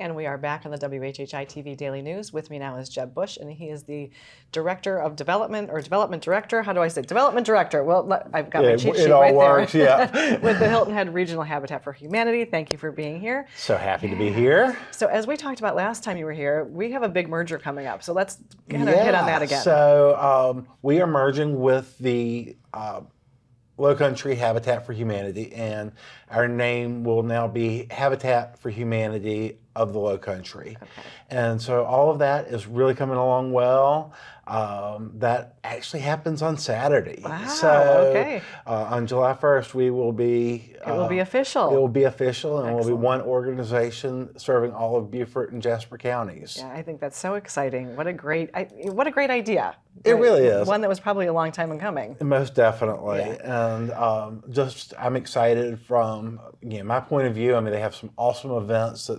and we are back on the WHHI-TV Daily News. With me now is JebBush, and he is the Director of Development, or Development Director. How do I say? Development Director. Well, I've got my cheat sheet right works, there. Yeah. With the Hilton Head Regional Habitat for Humanity. Thank you for being here. So happy to be here. So as we talked about last time you were here, we have a big merger coming up. So let's kind of hit on that again. So we are merging with the Lowcountry Habitat for Humanity, and our name will now be Habitat for Humanity of the Lowcountry. Okay. And so all of that is really coming along well. That actually happens on Saturday. Wow, so okay. On July 1st, we will be... It will be official. It will be official, and Excellent. we'll be one organization serving all of Beaufort and Jasper counties. Yeah, I think that's so exciting. What a great idea. It really is. One that was probably a long time in coming. Most definitely. Yeah. And I'm excited from my point of view. I mean, they have some awesome events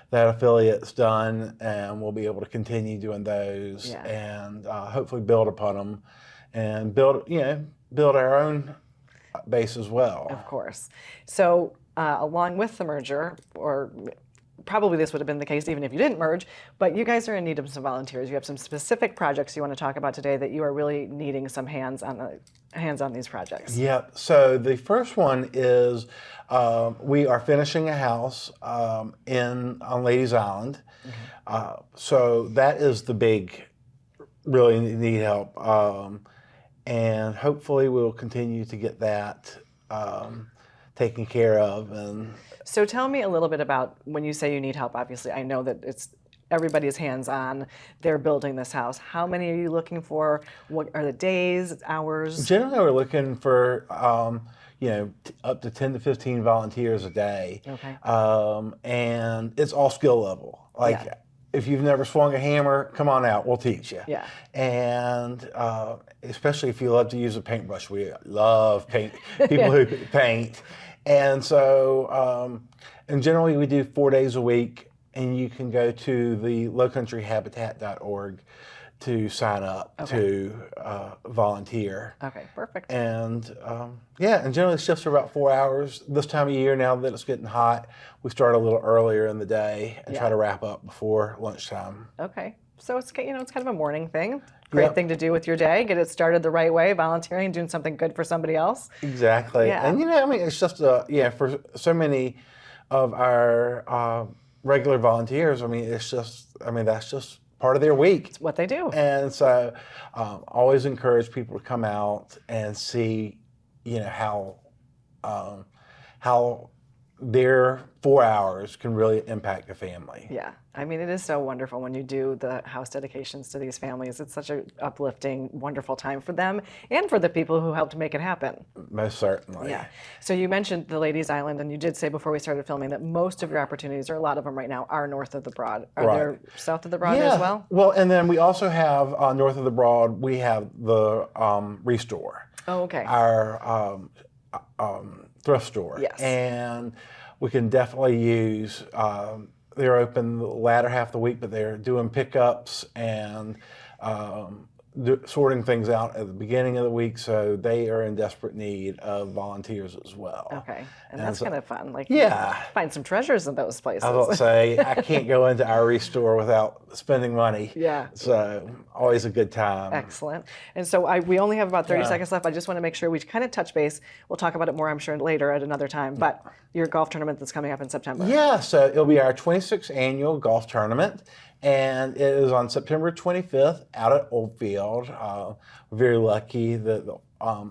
that affiliate's done, and we'll be able to continue doing those, Yeah. and hopefully build upon them and build our own base as well. Of course. So along with the merger, or probably this would have been the case even if you didn't merge, but you guys are in need of some volunteers. You have some specific projects you want to talk about today that you are really needing some hands on these projects. Yeah. So the first one is we are finishing a house on Ladies Island. Mm-hmm. So that is the big, really need help. And hopefully we'll continue to get that taken care of. And so tell me a little bit about when you say you need help. Obviously, I know that everybody's hands-on. They're building this house. How many are you looking for? What are the days, hours? Generally, we're looking for up to 10 to 15 volunteers a day. Okay. And it's all skill level. Like, yeah. If you've never swung a hammer, come on out. We'll teach you. Yeah. And especially if you love to use a paintbrush. We love people who paint. And so, and generally we do 4 days a week, and you can go to the lowcountryhabitat.org to sign up to volunteer. Okay, perfect. And and generally shifts are about 4 hours. This time of year, now that it's getting hot, we start a little earlier in the day and try to wrap up before lunchtime. Okay, so it's kind of a morning thing. Great thing to do with your day. Get it started the right way, volunteering, doing something good for somebody else. Exactly. Yeah. And it's just for so many of our regular volunteers, that's just part of their week. It's what they do. And so always encourage people to come out and see, how their 4 hours can really impact a family. Yeah, I mean, it is so wonderful when you do the house dedications to these families. It's such an uplifting, wonderful time for them and for the people who helped make it happen. Most certainly. Yeah. So you mentioned the Ladies Island, and you did say before we started filming that most of your opportunities, or a lot of them right now, are north of the Broad. Are there south of the Broad as well? Well, and then we also have north of the Broad, we have the ReStore. Oh, okay. Our thrift store. Yes. And we can definitely use, they're open the latter half of the week, but they're doing pickups and sorting things out at the beginning of the week, so they are in desperate need of volunteers as well. Okay, and that's kind of fun. Like, find some treasures in those places. I will say, I can't go into our ReStore without spending money. Yeah. So always a good time. Excellent. And so we only have about 30 seconds left. I just want to make sure we kind of touch base. We'll talk about it more, I'm sure, later at another time. But your golf tournament that's coming up in September. Yeah, so it'll be our 26th annual golf tournament. And it is on September 25th out at Oldfield. We're very lucky that the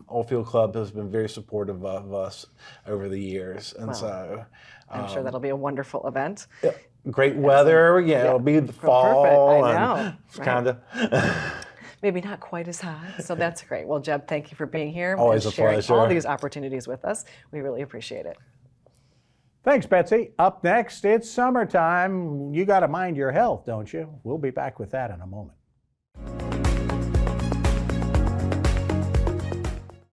Oldfield Club has been very supportive of us over the years. And so I'm sure that'll be a wonderful event. Great weather, it'll be the fall. Perfect. I know. It's kind of... Maybe not quite as hot, so that's great. Well, Jeb, thank you for being here Always and a sharing pleasure. all these opportunities with us. We really appreciate it. Thanks, Betsy. Up next, it's summertime. You got to mind your health, don't you? We'll be back with that in a moment.